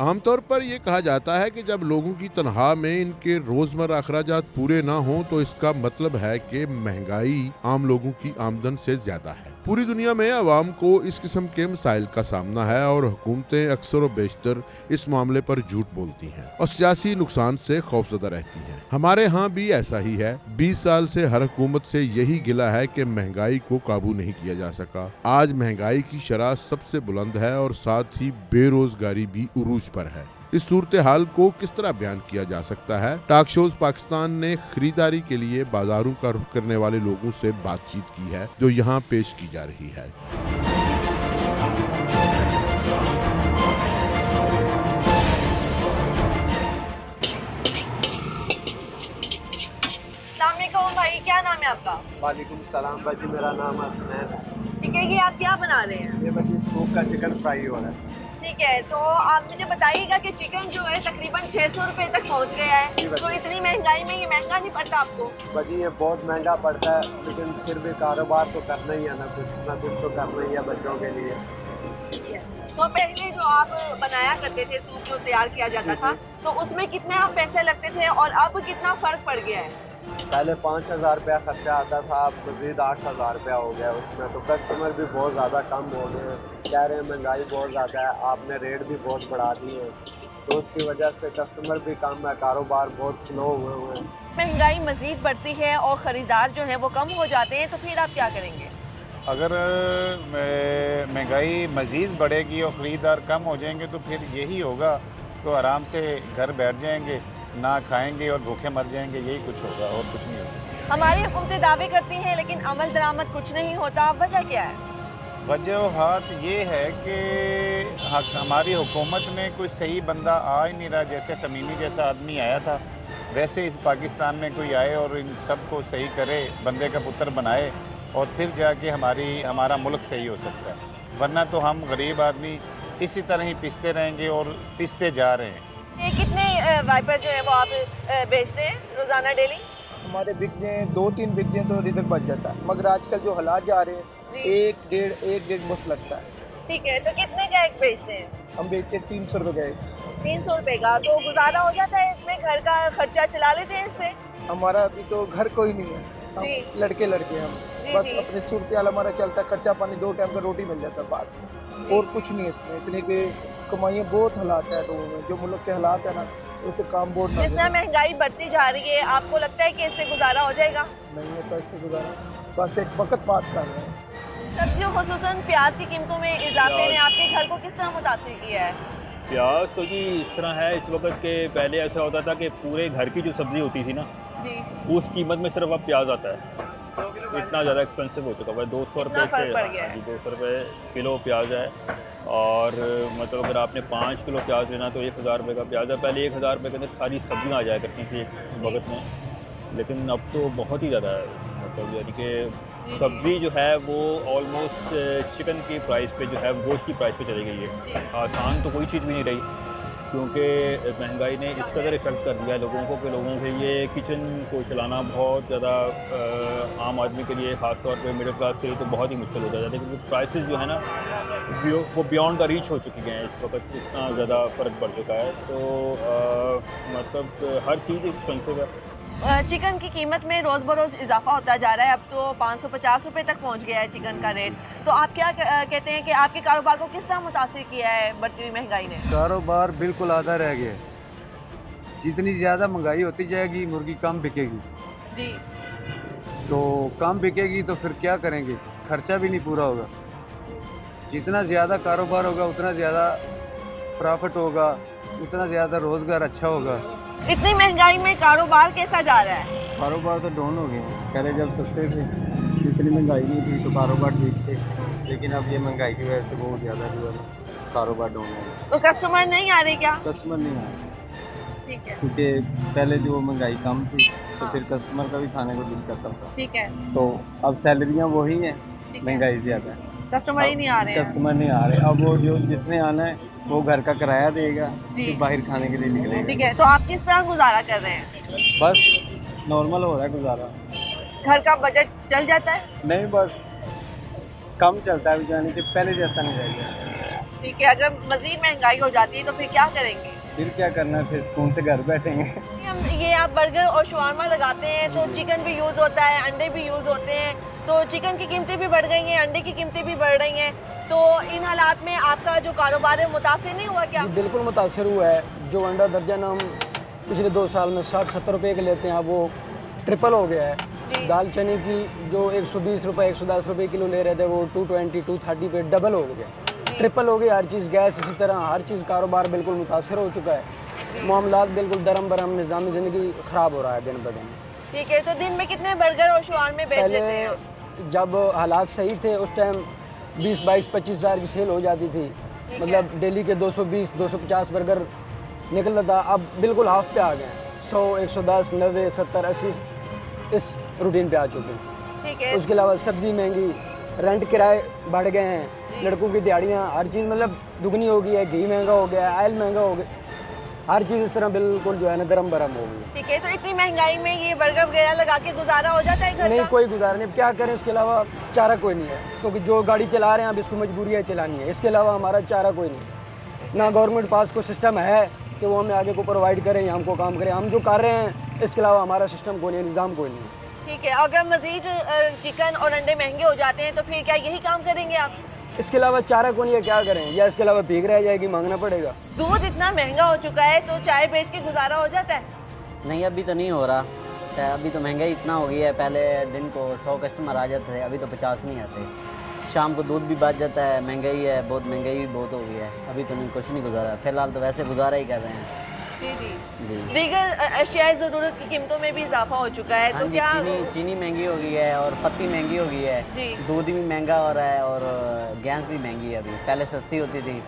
आमतौर पर ये कहा जाता है कि जब लोगों की तनख्वाह में इनके रोजमर्रा अखराजात पूरे ना हों तो इसका मतलब है कि महंगाई आम लोगों की आमदन से ज्यादा है। पूरी दुनिया में आवाम को इस किस्म के मसाइल का सामना है और हुकूमतें अक्सर व बेशतर इस मामले पर झूठ बोलती हैं और सियासी नुकसान से खौफजदा रहती हैं। हमारे यहाँ भी ऐसा ही है। 20 साल से हर हुकूमत से यही गिला है कि महंगाई को काबू नहीं किया जा सका। आज महंगाई की शरह सबसे बुलंद है और साथ ही बेरोजगारी भी उरूज पर है। इस सूरत हाल को किस तरह बयान किया जा सकता है? टॉक शोज पाकिस्तान ने खरीदारी के लिए बाजारों का रुख करने वाले लोगों से बातचीत की है, जो यहाँ पेश की जा रही है। अस्सलामुअलैकुम भाई, क्या नाम है आपका? वालेकुम सलाम भाजी, मेरा नाम हसनैन है। ठीक है, ये आप क्या बना रहे हैं? ये भाजी सूप का चिकन फ्राई हो रहा है। ठीक है, तो आप मुझे बताइएगा कि चिकन जो है तकरीबन 600 रुपए तक पहुंच गया है, तो इतनी महंगाई में ये महंगा नहीं पड़ता आपको? भाजी ये बहुत महंगा पड़ता है, लेकिन फिर भी कारोबार तो करना ही है ना कुछ तो करना ही है बच्चों के लिए। तो पहले जो आप बनाया करते थे, सूप जो तैयार किया जाता था, तो उसमें कितने आप पैसे लगते थे और अब कितना फर्क पड़ गया है? पहले 5,000 रुपया खर्चा आता था, अब मजीद 8,000 रुपया हो गया उसमें। तो कस्टमर भी बहुत ज़्यादा कम हो गए हैं, कह रहे हैं महंगाई बहुत ज़्यादा है, आपने रेट भी बहुत बढ़ा दिए, तो उसकी वजह से कस्टमर भी कम है, कारोबार बहुत स्लो हुए हैं। महंगाई मजीद बढ़ती है और ख़रीदार जो है वो कम हो जाते हैं, तो फिर आप क्या करेंगे? अगर महंगाई मज़ीद बढ़ेगी और ख़रीदार कम हो जाएंगे तो फिर यही होगा, तो आराम से घर बैठ जाएंगे, ना खाएंगे और भूखे मर जाएंगे, यही कुछ होगा और कुछ नहीं होगा। हमारी हुकूमतें दावे करती हैं लेकिन अमल दरामद कुछ नहीं होता, वजह क्या है? वजह ये है कि हमारी हुकूमत में कोई सही बंदा आ ही नहीं रहा। जैसे कमीनी जैसा आदमी आया था, वैसे इस पाकिस्तान में कोई आए और इन सब को सही करे, बंदे का पुत्र बनाए, और फिर जाके हमारा मुल्क सही हो सकता है। वरना तो हम गरीब आदमी इसी तरह ही पिसते रहेंगे और पिसते जा रहे हैं। ये कितने वाइपर जो है वो आप बेचते हैं रोज़ाना डेली? हमारे बिकने 2-3 बिकने तो रिजक बच जाता है, मगर आजकल जो हालात जा रहे हैं एक डेढ़ बस लगता है। ठीक है, तो कितने का एक बेचते हैं? हम बेचते 300 रुपये का एक। 300 रुपए का तो गुजारा हो जाता है इसमें? घर का खर्चा चला लेते हैं इससे? हमारा अभी तो घर कोई नहीं है, हम लड़के हम बस अपने सूरत हमारा चलता है, खर्चा पानी 2 टाइम का रोटी मिल जाता है बस, और कुछ नहीं इसमें। इतनी के कमाइयाँ बहुत हालात है लोगों में, जो मुल्क के हालात है ना, उससे काम बहुत जिस तरह महंगाई बढ़ती जा रही है, आपको लगता है कि इससे गुजारा हो जाएगा? नहीं होता इससे गुजारा, बस एक वक्त पास कर रहे हैं। सब्जियों खुसूसन प्याज की कीमतों में इजाफे ने आपके घर को किस तरह मुतासिर किया है? प्याज तो जी इस तरह है इस वक्त के, पहले ऐसा होता था कि पूरे घर की जो सब्ज़ी होती थी ना जी, उस कीमत में सिर्फ अब प्याज आता है। इतना ज़्यादा एक्सपेंसिव हो चुका है, 200 रुपये से 200 रुपये किलो प्याज है। और मतलब अगर आपने 5 किलो प्याज लेना तो 1,000 रुपये का प्याज है। पहले 1,000 रुपये के अंदर सारी सब्जियाँ आ जाया करती थी एक वक्त में, लेकिन अब तो बहुत ही ज़्यादा है। मतलब यानी कि सब्ज़ी जो है वो ऑलमोस्ट चिकन की प्राइस पे जो है, गोश्त की प्राइस पे चली गई है। आसान तो कोई चीज़ भी नहीं रही, क्योंकि महंगाई ने इस कदर इफ़ेक्ट कर दिया है लोगों को कि लोगों के लिए किचन को चलाना बहुत ज़्यादा आम आदमी के लिए, ख़ास तौर पे मिडिल क्लास के लिए तो बहुत ही मुश्किल हो जाता है, क्योंकि प्राइसेस जो है ना वो बियॉन्ड द रीच हो चुकी हैं इस वक्त, इतना ज़्यादा फ़र्क पड़ चुका है। तो मतलब हर चीज़ एक्सपेंसिव है। चिकन की कीमत में रोज़ बरोज़ इजाफा होता जा रहा है, अब तो 550 रुपये तक पहुंच गया है चिकन का रेट। तो आप क्या कहते हैं कि आपके कारोबार को किस तरह मुतासिर किया है बढ़ती हुई महंगाई ने? कारोबार बिल्कुल आधा रह गया। जितनी ज़्यादा महंगाई होती जाएगी मुर्गी कम बिकेगी जी, तो कम बिकेगी तो फिर क्या करेंगे, खर्चा भी नहीं पूरा होगा। जितना ज़्यादा कारोबार होगा उतना ज़्यादा प्रॉफिट होगा, उतना ज़्यादा रोज़गार अच्छा होगा। इतनी महंगाई में कारोबार कैसा जा रहा है? कारोबार तो डाउन हो गए हैं। पहले जब सस्ते थे, इतनी महंगाई नहीं थी तो कारोबार ठीक थे, लेकिन अब ये महंगाई की वजह से बहुत ज़्यादा जो है कारोबार डाउन है। तो कस्टमर नहीं आ रहे क्या? कस्टमर नहीं आ रहे, ठीक है, क्योंकि पहले जो महंगाई कम थी तो फिर कस्टमर का भी खाने को दिल करता था। ठीक है, तो अब सैलरियाँ वही हैं, महंगाई ज़्यादा है, कस्टमर ही नहीं आ रहे हैं। कस्टमर नहीं आ रहे। अब वो जो जिसने आना है वो घर का किराया देगा, फिर बाहर खाने के लिए निकलेगा। ठीक है, तो आप किस तरह गुजारा कर रहे हैं? बस नॉर्मल हो रहा है गुजारा। घर का बजट चल जाता है? नहीं, बस कम चलता है, यानी कि पहले जैसा नहीं रह गया। ठीक है, अगर मजीद महंगाई हो जाती है तो फिर क्या करेंगे? फिर क्या करना है, फिर सुकून से घर बैठेंगे। हम ये आप बर्गर और शवारमा लगाते हैं तो चिकन भी यूज़ होता है, अंडे भी यूज़ होते हैं, तो चिकन की कीमतें भी बढ़ गई हैं, अंडे की कीमतें भी बढ़ रही हैं, तो इन हालात में आपका जो कारोबार है मुतासिर नहीं हुआ क्या? जी बिल्कुल मुतासर हुआ है। जो अंडा दर्जन हम पिछले 2 साल में 60-70 रुपए के लेते हैं, अब वो ट्रिपल हो गया है। दाल चने की जो 120 रुपए 110 रुपए किलो ले रहे थे वो 220 230 पे डबल हो गया, ट्रिपल हो गई हर चीज़। गैस इसी तरह हर चीज़ कारोबार बिल्कुल मुतासर हो चुका है। मामलात बिल्कुल दरम बरम, निज़ाम ज़िंदगी ख़राब हो रहा है दिन ब दिन। ठीक है, तो दिन में कितने बर्गर और शवारमे बेच लेते हैं? पहले जब हालात सही थे उस टाइम 20-22-25 हज़ार की सेल हो जाती थी, मतलब डेली के 220-250 बर्गर निकलता था। अब बिल्कुल हाफ पे आ गए, 100 110 90 70 80 इस रूटीन पे आ चुके हैं। ठीक है, उसके अलावा सब्ज़ी महंगी, रेंट किराए बढ़ गए हैं, लड़कों की दिहाड़ियाँ, हर चीज़ मतलब दुगनी हो गई है। घी महंगा हो गया है, ऑयल महंगा हो गया, हर चीज़ इस तरह बिल्कुल जो है ना दरम बरम हो गई है। ठीक है, तो इतनी महंगाई में ये बर्गर वगैरह लगा के गुजारा हो जाता है घर नहीं, का? कोई गुजारा नहीं। अब क्या करें, इसके अलावा चारा कोई नहीं है, क्योंकि जो गाड़ी चला रहे हैं अब इसको मजबूरी है चलानी है। इसके अलावा हमारा चारा कोई नहीं, ना गवर्नमेंट पास कोई सिस्टम है कि वो हमें आगे को प्रोवाइड करें या हमको काम करें। हम जो कर रहे हैं इसके अलावा हमारा सिस्टम कोई नहीं, निज़ाम कोई नहीं। ठीक है, अगर मजीद चिकन और अंडे महंगे हो जाते हैं तो फिर क्या यही काम करेंगे आप? इसके अलावा चारा कौन है, क्या करें, या इसके अलावा भीख रह जाएगी, मांगना पड़ेगा। दूध इतना महंगा हो चुका है तो चाय बेच के गुजारा हो जाता है? नहीं, अभी तो नहीं हो रहा। अभी तो महंगाई इतना हो गई है, पहले दिन को 100 कस्टमर आ जाते थे, अभी तो 50 नहीं आते। शाम को दूध भी बच जाता है, महंगाई है बहुत, महंगाई भी बहुत हो गई है। अभी तो नहीं, कुछ नहीं गुजारा, फिलहाल तो वैसे गुजारा ही कर रहे हैं। जी जी जी। दीगर अशियाए ज़रूरत की कीमतों में भी इजाफा हो चुका है, हाँ तो जी, क्या चीनी महंगी हो गई है और पत्ती महंगी हो गई है, जी। दूध भी महंगा हो रहा है और गैस भी महंगी है। अभी पहले सस्ती होती थी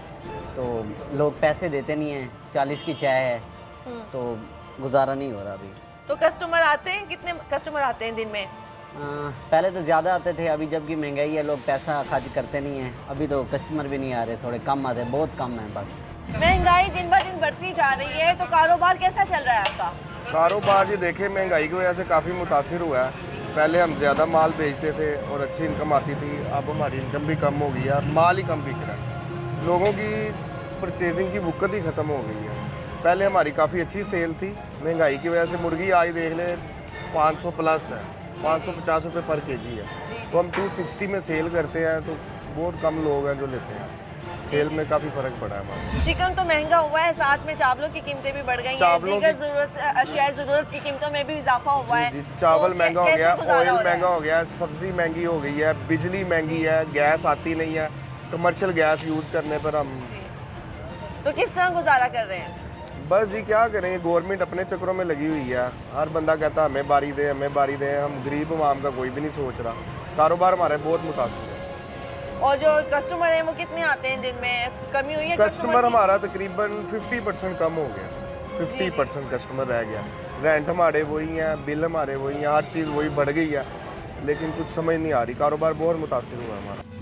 तो लोग पैसे देते नहीं हैं, 40 की चाय है तो गुजारा नहीं हो रहा अभी। तो कस्टमर आते हैं, कितने कस्टमर आते हैं दिन में? पहले तो ज़्यादा आते थे, अभी जबकि महंगाई है लोग पैसा खर्च करते नहीं हैं। अभी तो कस्टमर भी नहीं आ रहे, थोड़े कम आ रहे, बहुत कम है बस। महंगाई दिन ब दिन बढ़ती जा रही है, तो कारोबार कैसा चल रहा है आपका? कारोबार जी देखें, महंगाई की वजह से काफ़ी मुतासिर हुआ है। पहले हम ज़्यादा माल बेचते थे और अच्छी इनकम आती थी, अब हमारी इनकम भी कम हो गई है, माल ही कम बिक रहा है। लोगों की परचेजिंग की वक़्त ही ख़त्म हो गई है। पहले हमारी काफ़ी अच्छी सेल थी, महंगाई की वजह से मुर्गी आज देख लें 500 प्लस है, 550 रुपये पर केजी है, तो हम 260 में सेल करते हैं, तो बहुत कम लोग हैं जो लेते हैं। सेल में काफ़ी फ़र्क पड़ा है हमारा। चिकन तो महंगा हुआ है, साथ में चावलों की कीमतें भी बढ़ गई हैं, चावलों दीगर अशियाए ज़रूरत की कीमतों में भी इजाफा हुआ है। जी, चावल तो महंगा हो कैसे गया, गुजारा ऑयल हो रहा है? महंगा हो गया, सब्ज़ी महंगी हो गई है, बिजली महंगी है, गैस आती नहीं है, कमर्शियल गैस यूज़ करने पर हम तो किस तरह गुजारा कर रहे हैं? बस जी क्या करेंगे, गवर्नमेंट अपने चक्करों में लगी हुई है। हर बंदा कहता है हमें बारी दे, हमें बारी दे, हम गरीब आवाम का कोई भी नहीं सोच रहा। कारोबार हमारे बहुत मुतासिर है। और जो कस्टमर हैं वो कितने आते हैं दिन में? कमी हुई है कस्टमर की? हमारा तकरीबन 50% कम हो गया, 50% कस्टमर रह गया। रेंट हमारे वही हैं, बिल हमारे वही हैं, हर चीज़ वही बढ़ गई है, लेकिन कुछ समझ नहीं आ रही। कारोबार बहुत मुतासिर हुआ हमारा।